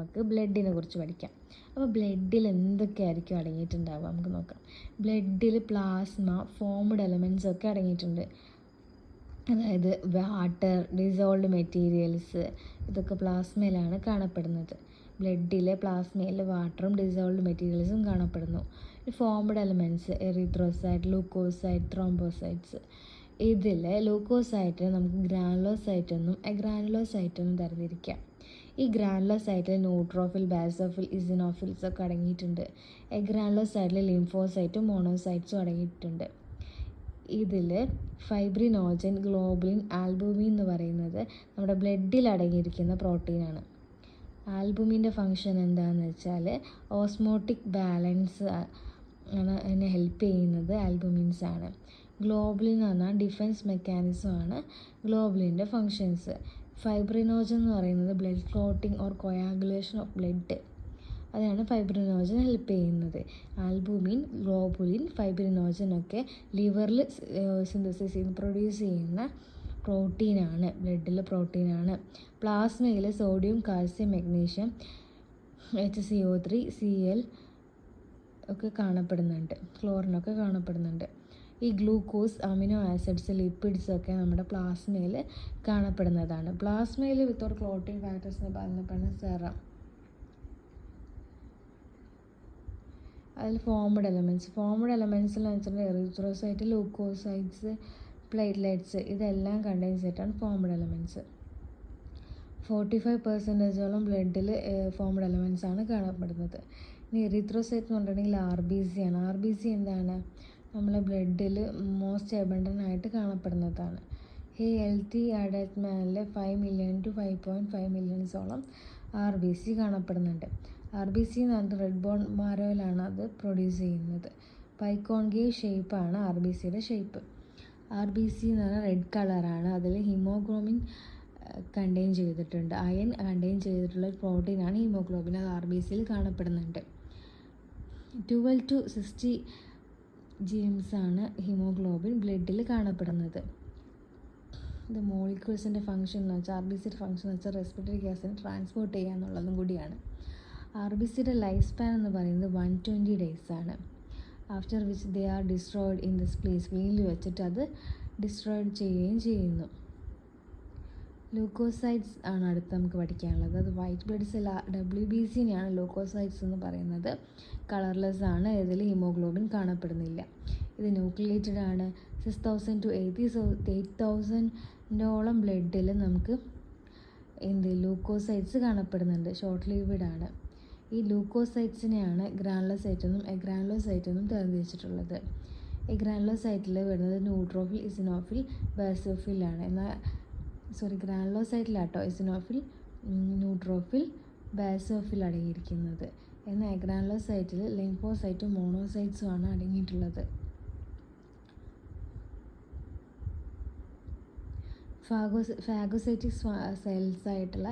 നമുക്ക് ബ്ലഡിനെ കുറിച്ച് പഠിക്കാം. അപ്പോൾ ബ്ലഡിൽ എന്തൊക്കെയായിരിക്കും അടങ്ങിയിട്ടുണ്ടാവുക നമുക്ക് നോക്കാം. ബ്ലഡിൽ പ്ലാസ്മ, ഫോംഡ് എലമെൻറ്റ്സ് ഒക്കെ അടങ്ങിയിട്ടുണ്ട്. അതായത് വാട്ടർ, ഡിസോൾഡ് മെറ്റീരിയൽസ്, ഇതൊക്കെ പ്ലാസ്മയിലാണ് കാണപ്പെടുന്നത്. ബ്ലഡിലെ പ്ലാസ്മയിൽ വാട്ടറും ഡിസോൾഡ് മെറ്റീരിയൽസും കാണപ്പെടുന്നു. Formed elements erythrocyte, leucocyte, thrombocytes. ഇതിൽ ലൂക്കോസൈറ്റിനെ നമുക്ക് ഗ്രാനുലോസൈറ്റ് എന്നും അഗ്രാനുലോസൈറ്റ് എന്നും തരംതിരിക്കാം. ഈ ഗ്രാനുലോസൈറ്റിൽ ന്യൂട്രോഫിൽ, ബാസോഫിൽ, ഇസിനോഫിൽസ് ഒക്കെ അടങ്ങിയിട്ടുണ്ട്. അഗ്രാനുലോസൈറ്റിൽ ലിംഫോസൈറ്റും മോണോസൈറ്റ്സും അടങ്ങിയിട്ടുണ്ട്. ഇതിൽ ഫൈബ്രിനോജൻ, ഗ്ലോബുലിൻ, ആൽബുമിൻ എന്ന് പറയുന്നത് നമ്മുടെ ബ്ലഡിൽ അടങ്ങിയിരിക്കുന്ന പ്രോട്ടീനാണ്. ആൽബുമിൻ്റെ ഫങ്ഷൻ എന്താണെന്ന് വെച്ചാൽ ഓസ്മോട്ടിക് ബാലൻസ് ആണ് അതിനെ ഹെൽപ്പ് ചെയ്യുന്നത് ആൽബുമിൻസ് ആണ്. ഗ്ലോബുലിൻ എന്ന് പറഞ്ഞാൽ ഡിഫെൻസ് മെക്കാനിസമാണ് ഗ്ലോബുലിൻ്റെ ഫങ്ഷൻസ്. ഫൈബ്രിനോജൻ എന്ന് പറയുന്നത് blood clotting or coagulation of blood, അതാണ് ഫൈബ്രിനോജൻ ഹെൽപ്പ് ചെയ്യുന്നത്. ആൽബുമിൻ, ഗ്ലോബുലിൻ, ഫൈബ്രിനോജൻ ഒക്കെ ലിവറിൽ സിന്തസിസ് ചെയ്ത് പ്രൊഡ്യൂസ് ചെയ്യുന്ന പ്രോട്ടീനാണ്, ബ്ലഡിലെ പ്രോട്ടീനാണ്. പ്ലാസ്മയിൽ sodium, calcium, magnesium, HCO3, Cl ഒക്കെ കാണപ്പെടുന്നുണ്ട്, ക്ലോറിനൊക്കെ കാണപ്പെടുന്നുണ്ട്. ഈ ഗ്ലൂക്കോസ്, അമിനോ ആസിഡ്സ്, ലിപ്പിഡ്സ് ഒക്കെ നമ്മുടെ പ്ലാസ്മയിൽ കാണപ്പെടുന്നതാണ്. പ്ലാസ്മയിൽ വിത്തൗട്ട് ക്ലോട്ടിംഗ് ഫാക്ടേഴ്സ് എന്ന് പറയുന്ന സെറം. അതിൽ ഫോംഡ് എലമെൻറ്റ്സിൽ വെച്ചിട്ടുണ്ടെങ്കിൽ എറിത്രോസൈറ്റ്, ലൂക്കോസൈറ്റ്സ്, പ്ലേറ്റ്ലെറ്റ്സ് ഇതെല്ലാം കണ്ടെയ്ൻ ചെയ്തിട്ടാണ് ഫോംഡ് എലമെൻറ്റ്സ്. 45% ബ്ലഡിൽ ഫോംഡ് എലമെൻറ്റ്സ് ആണ് കാണപ്പെടുന്നത്. ഇനി എറിത്രോസൈറ്റ് എന്ന് പറഞ്ഞിട്ടുണ്ടെങ്കിൽ RBC ആണ്. RBC എന്താണ്? നമ്മളെ ബ്ലഡിൽ മോസ്റ്റ് എബണ്ടൻ്റ് ആയിട്ട് കാണപ്പെടുന്നതാണ്. ഈ healthy adult മാനിൽ 5 million to 5.5 million RBC കാണപ്പെടുന്നുണ്ട്. RBC എന്ന് പറഞ്ഞിട്ട് റെഡ് ബോൺ മാരോയിലാണ് അത് പ്രൊഡ്യൂസ് ചെയ്യുന്നത്. പൈക്കോൺകേവ് ഷേപ്പാണ് RBCയുടെ ഷേപ്പ്. RBC എന്ന് പറഞ്ഞാൽ റെഡ് കളറാണ്. അതിൽ ഹീമോഗ്ലോബിൻ കണ്ടെയ്ൻ ചെയ്തിട്ടുണ്ട്, അയൺ കണ്ടെയ്ൻ ചെയ്തിട്ടുള്ള ഒരു പ്രോട്ടീനാണ് ഹീമോഗ്ലോബിൻ. അത് RBCയിൽ കാണപ്പെടുന്നുണ്ട്. 12 to 60 GMs ആണ് ഹീമോഗ്ലോബിൻ ബ്ലഡിൽ കാണപ്പെടുന്നത്. ഇത് മോളിക്യൂൾസിൻ്റെ ഫംഗ്ഷൻ എന്ന് വെച്ചാൽ RBCയുടെ ഫംഗ്ഷൻ എന്ന് വെച്ചാൽ റെസ്പിറേറ്ററി ഗ്യാസിനെ ട്രാൻസ്പോർട്ട് ചെയ്യുക എന്നുള്ളതും കൂടിയാണ്. RBCയുടെ ലൈഫ് സ്പാൻ എന്ന് പറയുന്നത് 120 days ആണ്. After which they are destroyed in this place, വീലിൽ വെച്ചിട്ട് അത് ഡിസ്ട്രോയിഡ് ചെയ്യുകയും ചെയ്യുന്നു. ലൂക്കോസൈറ്റ്സ് ആണ് അടുത്ത് നമുക്ക് പഠിക്കാനുള്ളത്. അത് വൈറ്റ് ബ്ലഡ് സെൽ WBCനെയാണ് ലൂക്കോസൈറ്റ്സ് എന്ന് പറയുന്നത്. കളർലെസ് ആണ്. ഇതിൽ ഹീമോഗ്ലോബിൻ കാണപ്പെടുന്നില്ല. ഇത് ന്യൂക്ലിയേറ്റഡ് ആണ്. 6,000 to 8,000 ബ്ലഡിൽ നമുക്ക് ലൂക്കോസൈറ്റ്സ് കാണപ്പെടുന്നുണ്ട്. ഷോർട്ട് ലിവ്ഡ് ആണ്. ഈ ലൂക്കോസൈറ്റ്സിനെയാണ് ഗ്രാനുലോസൈറ്റ് എന്നും എഗ്രാനുലോസൈറ്റ് എന്നും തരംതിരിച്ചിട്ടുള്ളത്. ഈ ഗ്രാനുലോസൈറ്റിൽ വരുന്നത് ന്യൂട്രോഫിൽ, ഇസിനോഫിൽ, ബാസോഫിൽ ആണ്. എന്നാൽ ഗ്രാനുലോസൈറ്റിലാട്ടോ ഇസിനോഫിൽ, ന്യൂട്രോഫിൽ, ബാസോഫിൽ അടങ്ങിയിരിക്കുന്നത്. എന്നാൽ എഗ്രാനുലോസൈറ്റിൽ ലിംഫോസൈറ്റും മോണോസൈറ്റ്സും ആണ് അടങ്ങിയിട്ടുള്ളത്. ഫാഗോസൈറ്റിക് സെൽസ് ആയിട്ടുള്ള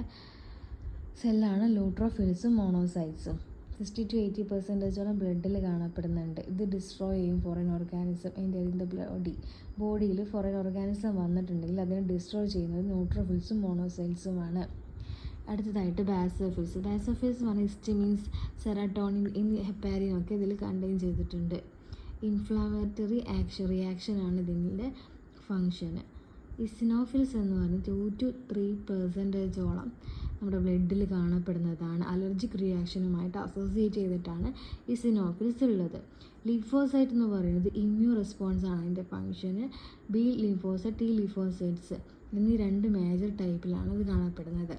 സെല്ലാണ് ന്യൂട്രോഫിൽസും മോണോസൈറ്റ്സും. 60 to 80% ബ്ലഡിൽ കാണപ്പെടുന്നുണ്ട്. ഇത് ഡിസ്ട്രോയ് ചെയ്യും ഫോറിൻ ഓർഗാനിസം ഇൻ ദ ബോഡിയിൽ ഫോറിൻ ഓർഗാനിസം വന്നിട്ടുണ്ടെങ്കിൽ അതിനെ ഡിസ്ട്രോയ് ചെയ്യുന്നത് ന്യൂട്രോഫിൽസും മോണോസൈറ്റ്സുമാണ്. അടുത്തതായിട്ട് ബാസോഫിൽസ് എന്ന് പറഞ്ഞാൽ ഹിസ്റ്റമിൻസ്, സെറട്ടോണിൻ, ഹെപ്പാരിൻ ഒക്കെ ഇതിൽ കണ്ടെയ്ൻ ചെയ്തിട്ടുണ്ട്. ഇൻഫ്ലമേറ്ററി റിയാക്ഷനാണ് ഇതിൻ്റെ ഫങ്ഷന്. ഇസിനോഫിൽസ് എന്ന് പറഞ്ഞാൽ 2 to 3% നമ്മുടെ ബ്ലഡിൽ കാണപ്പെടുന്നതാണ്. അലർജിക് റിയാക്ഷനുമായിട്ട് അസോസിയേറ്റ് ചെയ്തിട്ടാണ് ഇസിനോഫിൽസ് ഉള്ളത്. ലിംഫോസൈറ്റ് എന്ന് പറയുന്നത് ഇമ്മ്യൂൺ റെസ്പോൺസ് ആണ് അതിൻ്റെ ഫങ്ഷന്. ബി ലിംഫോസൈറ്റ്, ടി ലിംഫോസൈറ്റ്സ് എന്നീ 2 മേജർ ടൈപ്പിലാണ് ഇത് കാണപ്പെടുന്നത്.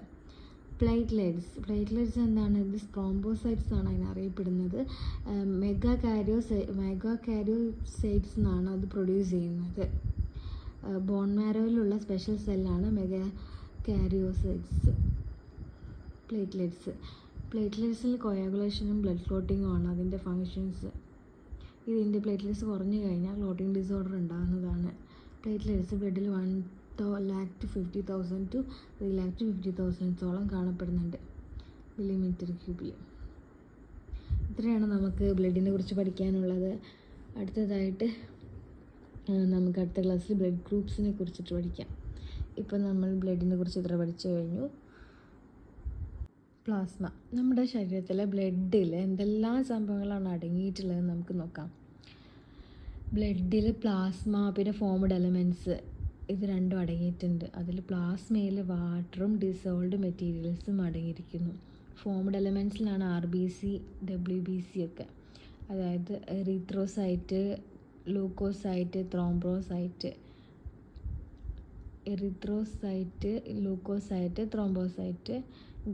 പ്ലേറ്റ്ലെറ്റ്സ് എന്താണ്? ഇത് ത്രോംബോസൈറ്റ്സ് ആണ് അതിനറിയപ്പെടുന്നത്. മെഗാകാരിയോസൈറ്റ്സ് എന്നാണ് അത് പ്രൊഡ്യൂസ് ചെയ്യുന്നത്. ബോൺ മാരോയിലുള്ള സ്പെഷ്യൽ സെല്ലാണ് മെഗാകാരിയോസൈറ്റ്സ്. പ്ലേറ്റ്ലെറ്റ്സിൽ കൊയാഗുലേഷനും ബ്ലഡ് ക്ലോട്ടിങ്ങും ആണ് അതിൻ്റെ ഫങ്ഷൻസ്. ഇതിൻ്റെ പ്ലേറ്റ്ലെറ്റ്സ് കുറഞ്ഞു കഴിഞ്ഞാൽ ക്ലോട്ടിങ് ഡിസോർഡർ ഉണ്ടാകുന്നതാണ്. പ്ലേറ്റ്ലെറ്റ്സ് ബ്ലഡിൽ 1,50,000 to 3,50,000 കാണപ്പെടുന്നുണ്ട് മില്ലിമീറ്റർ ക്യൂബിൽ. ഇത്രയാണ് നമുക്ക് ബ്ലഡിനെ കുറിച്ച് പഠിക്കാനുള്ളത്. അടുത്തതായിട്ട് നമുക്ക് അടുത്ത ക്ലാസ്സിൽ ബ്ലഡ് ഗ്രൂപ്പ്സിനെ കുറിച്ചിട്ട് പഠിക്കാം. ഇപ്പോൾ നമ്മൾ ബ്ലഡിനെ കുറിച്ച് ഇത്ര പഠിച്ചു കഴിഞ്ഞു. പ്ലാസ്മ. നമ്മുടെ ശരീരത്തിലെ ബ്ലഡിൽ എന്തെല്ലാം സംഭവങ്ങളാണ് അടങ്ങിയിട്ടുള്ളതെന്ന് നമുക്ക് നോക്കാം. ബ്ലഡിൽ പ്ലാസ്മ, പിന്നെ ഫോംഡ് എലമെൻറ്റ്സ്, ഇത് രണ്ടും അടങ്ങിയിട്ടുണ്ട്. അതിൽ പ്ലാസ്മയിൽ വാട്ടറും ഡിസോൾവ്ഡ് മെറ്റീരിയൽസും അടങ്ങിയിരിക്കുന്നു. ഫോംഡ് എലമെൻറ്റ്സിലാണ് RBC, WBC ഒക്കെ. അതായത് erythrocyte, leucocyte, thrombocyte,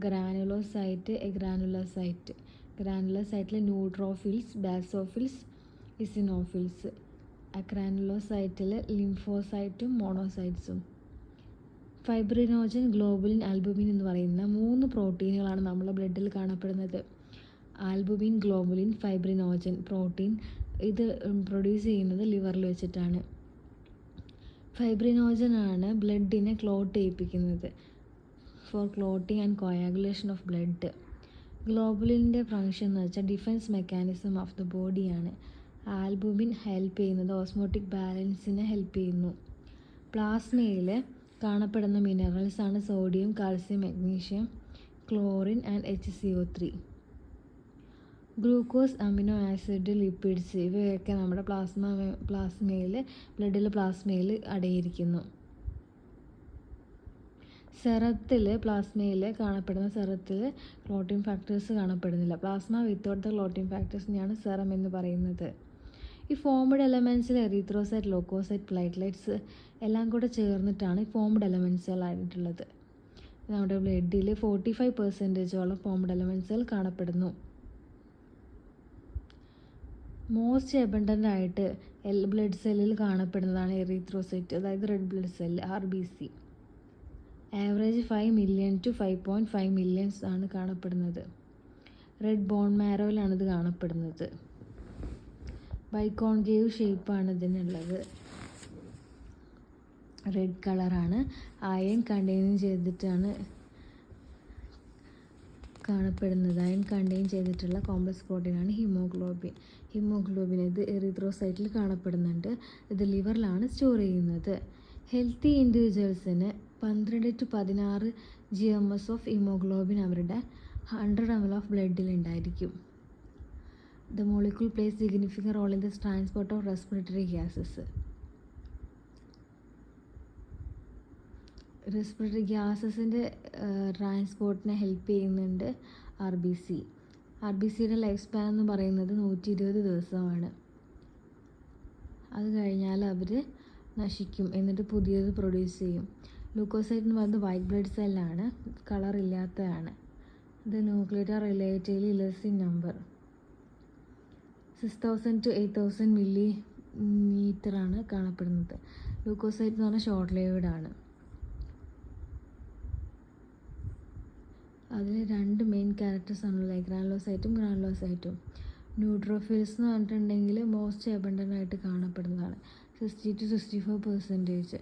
granulocyte, agranulocyte. ഗ്രാനുലോസൈറ്റിൽ ന്യൂട്രോഫിൽസ്, ബാസോഫിൽസ്, ഇസിനോഫിൽസ്. അഗ്രാനുലോസൈറ്റിൽ ലിംഫോസൈറ്റും മോണോസൈറ്റ്സും. ഫൈബ്രിനോജൻ, ഗ്ലോബുലിൻ, ആൽബുമിൻ എന്ന് പറയുന്ന 3 പ്രോട്ടീനുകളാണ് നമ്മുടെ ബ്ലഡിൽ കാണപ്പെടുന്നത്. ആൽബുമിൻ, ഗ്ലോബുലിൻ, ഫൈബ്രിനോജൻ പ്രോട്ടീൻ ഇത് പ്രൊഡ്യൂസ് ചെയ്യുന്നത് ലിവറിൽ വെച്ചിട്ടാണ്. ഫൈബ്രിനോജനാണ് ബ്ലഡിനെ ക്ലോട്ട് ചെയ്യിപ്പിക്കുന്നത്, for clotting and coagulation of blood. ഗ്ലോബുലിൻ്റെ ഫങ്ഷൻ എന്ന് വെച്ചാൽ ഡിഫെൻസ് മെക്കാനിസം ഓഫ് ദ ബോഡിയാണ്. ആൽബുമിൻ ഹെൽപ്പ് ചെയ്യുന്നത് ഓസ്മോട്ടിക് ബാലൻസിനെ ഹെൽപ്പ് ചെയ്യുന്നു. പ്ലാസ്മയിൽ കാണപ്പെടുന്ന മിനറൽസാണ് sodium, calcium, magnesium, chlorine and HCO3. Glucose, amino acid, lipids ഇവയൊക്കെ നമ്മുടെ ബ്ലഡിലെ പ്ലാസ്മയിൽ അടങ്ങിയിരിക്കുന്നു. പ്ലാസ്മയിൽ കാണപ്പെടുന്ന സെറത്തിൽ ക്ലോട്ടിംഗ് ഫാക്ടേഴ്സ് കാണപ്പെടുന്നില്ല. പ്ലാസ്മ വിത്തൗട്ട് ദ ക്ലോട്ടിംഗ് ഫാക്ടേഴ്സിനെയാണ് സെറം എന്ന് പറയുന്നത്. ഈ ഫോംഡ് എലമെൻറ്റ്സിൽ എറിത്രോസൈറ്റ്, ലൂക്കോസൈറ്റ്, പ്ലേറ്റ്ലെറ്റ്സ് എല്ലാം കൂടെ ചേർന്നിട്ടാണ് ഈ ഫോംഡ് എലമെൻറ്റ്സുകളായിട്ടുള്ളത്. നമ്മുടെ ബ്ലഡിൽ 45% ഫോംഡ് എലമെൻറ്റ്സുകൾ കാണപ്പെടുന്നു. മോസ്റ്റ് എബണ്ടൻ്റ് ആയിട്ട് ബ്ലഡ് സെല്ലിൽ കാണപ്പെടുന്നതാണ് എറിത്രോസൈറ്റ്, അതായത് red blood cell, RBC. Average 5 million to 5.5 million ആണ് കാണപ്പെടുന്നത്. റെഡ് ബോൺ മാരോയിലാണ് ഇത് കാണപ്പെടുന്നത്. ബൈക്കോൺകേവ് ഷേപ്പാണ് ഇതിനുള്ളത്. റെഡ് കളറാണ്. അയൺ കണ്ടെയ്ൻ ചെയ്തിട്ടാണ് കാണപ്പെടുന്നത്. അയൺ കണ്ടെയ്ൻ ചെയ്തിട്ടുള്ള കോംപ്ലക്സ് പ്രോട്ടീനാണ് ഹിമോഗ്ലോബിൻ ഇത് എറിത്രോസൈറ്റിൽ കാണപ്പെടുന്നുണ്ട്. ഇത് ലിവറിലാണ് സ്റ്റോർ ചെയ്യുന്നത്. ഹെൽത്തി ഇൻഡിവിജ്വൽസിന് 12 to 16 GMS ഓഫ് ഹിമോഗ്ലോബിൻ അവരുടെ 100 ml ഓഫ് ബ്ലഡിൽ ഉണ്ടായിരിക്കും. The molecule plays significant role in the transport of respiratory gases. Respiratory ഗ്യാസസിൻ്റെ ട്രാൻസ്പോർട്ടിനെ ഹെൽപ്പ് ചെയ്യുന്നുണ്ട് RBCയുടെ ലൈഫ് സ്പാൻ എന്ന് പറയുന്നത് 120 ദിവസമാണ്. അത് കഴിഞ്ഞാൽ അവർ നശിക്കും, എന്നിട്ട് പുതിയത് പ്രൊഡ്യൂസ് ചെയ്യും. ലൂക്കോസൈറ്റ് എന്ന് പറയുന്നത് വൈറ്റ് ബ്ലഡ് സെല്ലാണ്, കളർ ഇല്ലാത്തതാണ്. ഇത് nuclear relatively less in number. 6000 to 8000 millimeter ആണ് കാണപ്പെടുന്നത്. ലൂക്കോസൈറ്റ് എന്ന് പറഞ്ഞാൽ ഷോർട്ട് ലിവ്ഡ് ആണ്. അതിൽ 2 മെയിൻ ക്യാരക്ടേഴ്സ് ആണുള്ളത്, ഗ്രാനുലോസൈറ്റും ഗ്രാനുലോസൈറ്റും. ന്യൂട്രോഫിൽസ് എന്ന് പറഞ്ഞിട്ടുണ്ടെങ്കിൽ മോസ്റ്റ് എബണ്ടൻ്റ് ആയിട്ട് കാണപ്പെടുന്നതാണ്, 60 to 64%.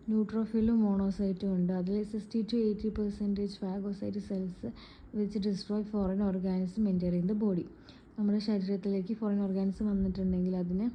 ന്യൂട്രോഫിലും മോണോസൈറ്റും ഉണ്ട്. അതിൽ 60 to 80% phagocyte cells which destroy foreign organism enter in the body. നമ്മുടെ ശരീരത്തിലേക്ക് ഫോറിൻ ഓർഗാനിസം വന്നിട്ടുണ്ടെങ്കിൽ അതിനെ